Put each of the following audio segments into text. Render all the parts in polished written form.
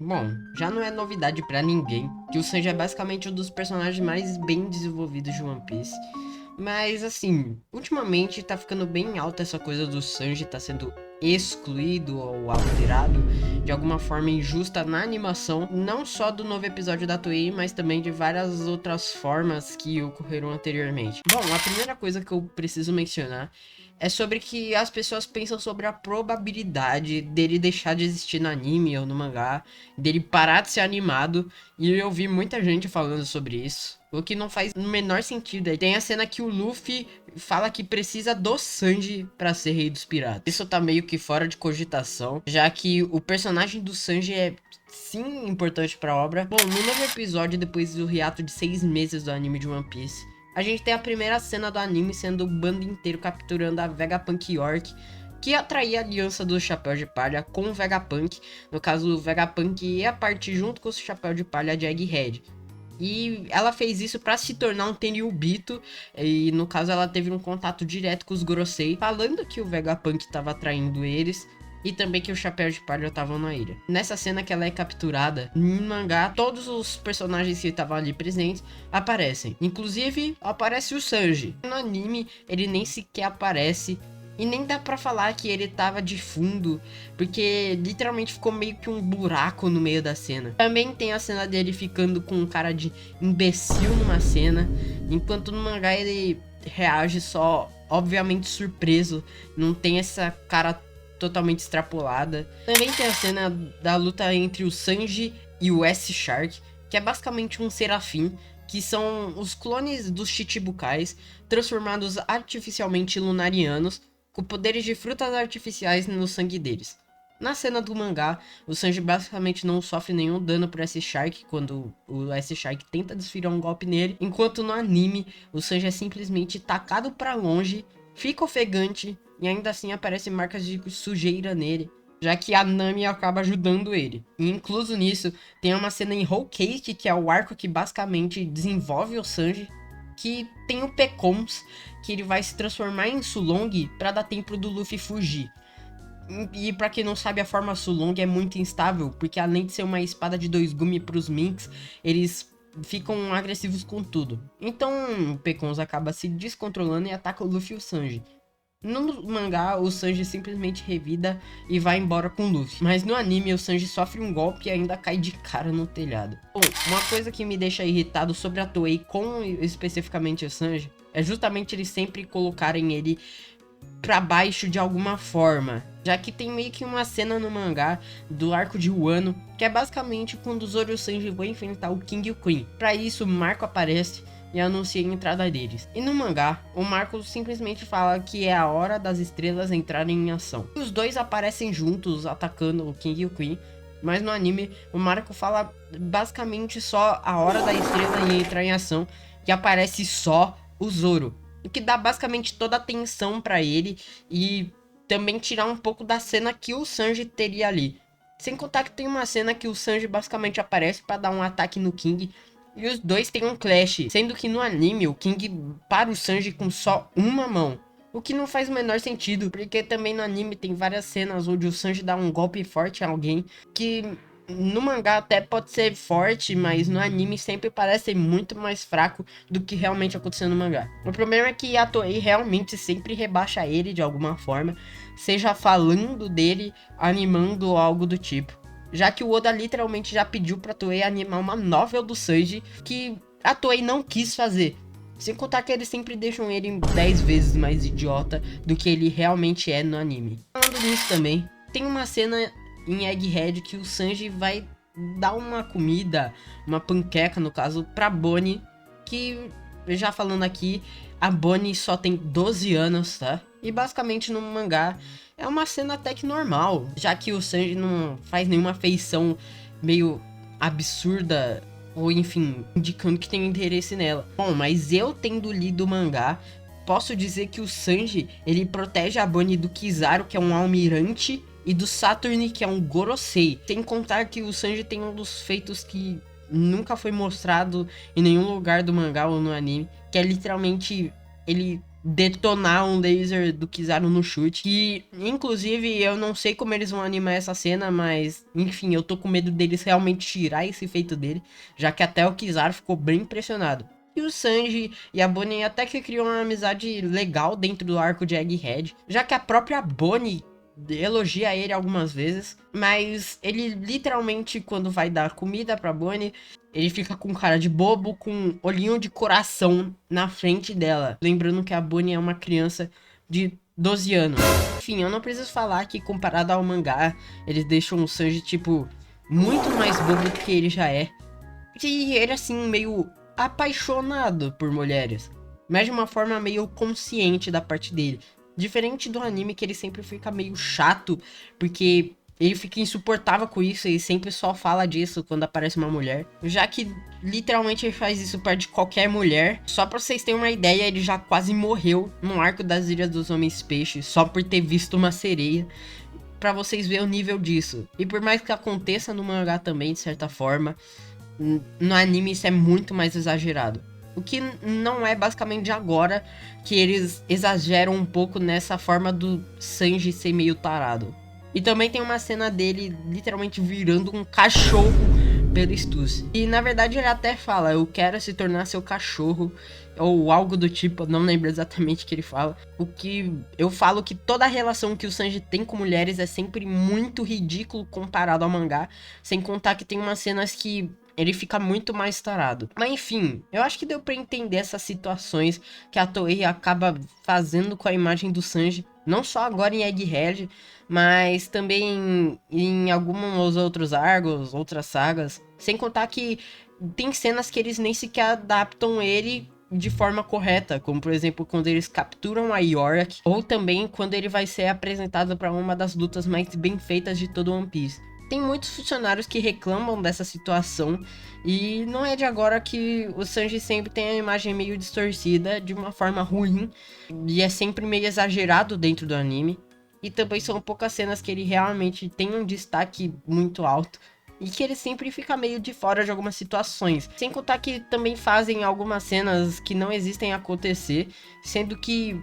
Bom, já não é novidade pra ninguém que o Sanji é basicamente um dos personagens mais bem desenvolvidos de One Piece. Mas assim, ultimamente tá ficando bem alta essa coisa do Sanji tá sendo excluído ou alterado de alguma forma injusta na animação, não só do novo episódio da Toei, mas também de várias outras formas que ocorreram anteriormente. Bom, a primeira coisa que eu preciso mencionar é sobre que as pessoas pensam sobre a probabilidade dele deixar de existir no anime ou no mangá, dele parar de ser animado, e eu vi muita gente falando sobre isso. O que não faz o menor sentido. Tem a cena que o Luffy fala que precisa do Sanji pra ser rei dos piratas. Isso tá meio que fora de cogitação, já que o personagem do Sanji é sim importante pra obra. Bom, no novo episódio, depois do hiato de 6 meses do anime de One Piece, a gente tem a primeira cena do anime sendo o bando inteiro capturando a Vegapunk York, que atraía a aliança do Chapéu de Palha com o Vegapunk. No caso, o Vegapunk ia partir junto com o Chapéu de Palha de Egghead. E ela fez isso para se tornar um Tenryubito. E no caso ela teve um contato direto com os Gorosei, falando que o Vegapunk estava traindo eles. E também que o Chapéu de Palha estavam na ilha. Nessa cena que ela é capturada, no mangá, todos os personagens que estavam ali presentes aparecem. Inclusive, aparece o Sanji. No anime, ele nem sequer aparece. E nem dá pra falar que ele tava de fundo, porque literalmente ficou meio que um buraco no meio da cena. Também tem a cena dele ficando com um cara de imbecil numa cena, enquanto no mangá ele reage só, obviamente surpreso, não tem essa cara totalmente extrapolada. Também tem a cena da luta entre o Sanji e o S-Shark, que é basicamente um serafim, que são os clones dos Chichibukais, transformados artificialmente em lunarianos, com poderes de frutas artificiais no sangue deles. Na cena do mangá, o Sanji basicamente não sofre nenhum dano por S-Shark quando o S-Shark tenta desferir um golpe nele, enquanto no anime, o Sanji é simplesmente tacado pra longe, fica ofegante e ainda assim aparecem marcas de sujeira nele, já que a Nami acaba ajudando ele. E incluso nisso, tem uma cena em Whole Cake, que é o arco que basicamente desenvolve o Sanji, que tem o Pecons, que ele vai se transformar em Sulong para dar tempo do Luffy fugir. E pra quem não sabe, a forma Sulong é muito instável, porque além de ser uma espada de 2 gumes pros Minks, eles ficam agressivos com tudo. Então o Pecons acaba se descontrolando e ataca o Luffy e o Sanji. No mangá, o Sanji simplesmente revida e vai embora com o Luffy. Mas no anime, o Sanji sofre um golpe e ainda cai de cara no telhado. Bom, uma coisa que me deixa irritado sobre a Toei, com especificamente o Sanji, é justamente eles sempre colocarem ele pra baixo de alguma forma. Já que tem meio que uma cena no mangá do arco de Wano, que é basicamente quando o Zoro e o Sanji vão enfrentar o King e o Queen. Pra isso, o Marco aparece e anuncia a entrada deles. E no mangá, o Marco simplesmente fala que é a hora das estrelas entrarem em ação. E os dois aparecem juntos atacando o King e o Queen, mas no anime o Marco fala basicamente só a hora da estrela entrar em ação, que aparece só o Zoro. O que dá basicamente toda a atenção pra ele e também tirar um pouco da cena que o Sanji teria ali. Sem contar que tem uma cena que o Sanji basicamente aparece pra dar um ataque no King e os dois têm um clash, sendo que no anime o King para o Sanji com só uma mão. O que não faz o menor sentido, porque também no anime tem várias cenas onde o Sanji dá um golpe forte a alguém que no mangá até pode ser forte, mas no anime sempre parece muito mais fraco do que realmente aconteceu no mangá. O problema é que a Toei realmente sempre rebaixa ele de alguma forma, seja falando dele, animando ou algo do tipo. Já que o Oda literalmente já pediu pra Toei animar uma novel do Sanji que a Toei não quis fazer. Sem contar que eles sempre deixam ele 10 vezes mais idiota do que ele realmente é no anime. Falando nisso também, tem uma cena em Egghead que o Sanji vai dar uma comida, uma panqueca no caso, pra Bonnie, que, já falando aqui, a Bonnie só tem 12 anos, tá? E basicamente no mangá é uma cena até que normal, já que o Sanji não faz nenhuma feição meio absurda ou enfim, indicando que tem interesse nela. Bom, mas eu tendo lido o mangá, posso dizer que o Sanji, ele protege a Bonnie do Kizaru, que é um almirante, e do Saturn, que é um Gorosei. Sem contar que o Sanji tem um dos feitos que nunca foi mostrado em nenhum lugar do mangá ou no anime, que é literalmente ele detonar um laser do Kizaru no chute. Que, inclusive, eu não sei como eles vão animar essa cena, mas, enfim, eu tô com medo deles realmente tirar esse efeito dele, já que até o Kizaru ficou bem impressionado. E o Sanji e a Bonnie até que criam uma amizade legal dentro do arco de Egghead, já que a própria Bonnie elogia ele algumas vezes, mas ele literalmente, quando vai dar comida pra Bonnie, ele fica com cara de bobo, com olhinho de coração na frente dela. Lembrando que a Bonnie é uma criança de 12 anos. Enfim, eu não preciso falar que comparado ao mangá, eles deixam o Sanji, tipo, muito mais bobo do que ele já é. E ele, assim, meio apaixonado por mulheres, mas de uma forma meio consciente da parte dele. Diferente do anime, que ele sempre fica meio chato, porque ele fica insuportável com isso e sempre só fala disso quando aparece uma mulher. Já que literalmente ele faz isso perto de qualquer mulher. Só pra vocês terem uma ideia, ele já quase morreu no arco das Ilhas dos Homens Peixes, só por ter visto uma sereia. Pra vocês verem o nível disso. E por mais que aconteça no mangá também, de certa forma, no anime isso é muito mais exagerado. O que não é basicamente de agora, que eles exageram um pouco nessa forma do Sanji ser meio tarado. E também tem uma cena dele literalmente virando um cachorro pelo Stussy. E na verdade ele até fala, eu quero se tornar seu cachorro, ou algo do tipo, não lembro exatamente o que ele fala. O que eu falo que toda a relação que o Sanji tem com mulheres é sempre muito ridículo comparado ao mangá, sem contar que tem umas cenas que ele fica muito mais tarado. Mas enfim, eu acho que deu pra entender essas situações que a Toei acaba fazendo com a imagem do Sanji. Não só agora em Egghead, mas também em alguns outros arcos, outras sagas. Sem contar que tem cenas que eles nem sequer adaptam ele de forma correta, como por exemplo quando eles capturam a Yorick, ou também quando ele vai ser apresentado para uma das lutas mais bem feitas de todo One Piece. Tem muitos funcionários que reclamam dessa situação, e não é de agora que o Sanji sempre tem a imagem meio distorcida de uma forma ruim, e é sempre meio exagerado dentro do anime. E também são poucas cenas que ele realmente tem um destaque muito alto, e que ele sempre fica meio de fora de algumas situações. Sem contar que também fazem algumas cenas que não existem acontecer, sendo que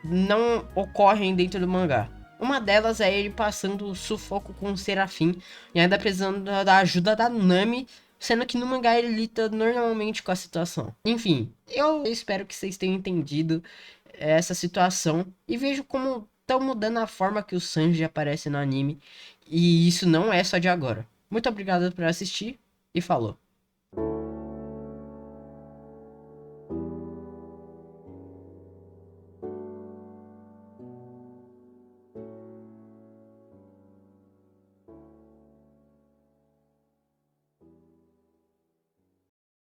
não ocorrem dentro do mangá. Uma delas é ele passando sufoco com o Serafim e ainda precisando da ajuda da Nami, sendo que no mangá ele lida normalmente com a situação. Enfim, eu espero que vocês tenham entendido essa situação e vejo como estão mudando a forma que o Sanji aparece no anime, e isso não é só de agora. Muito obrigado por assistir e falou.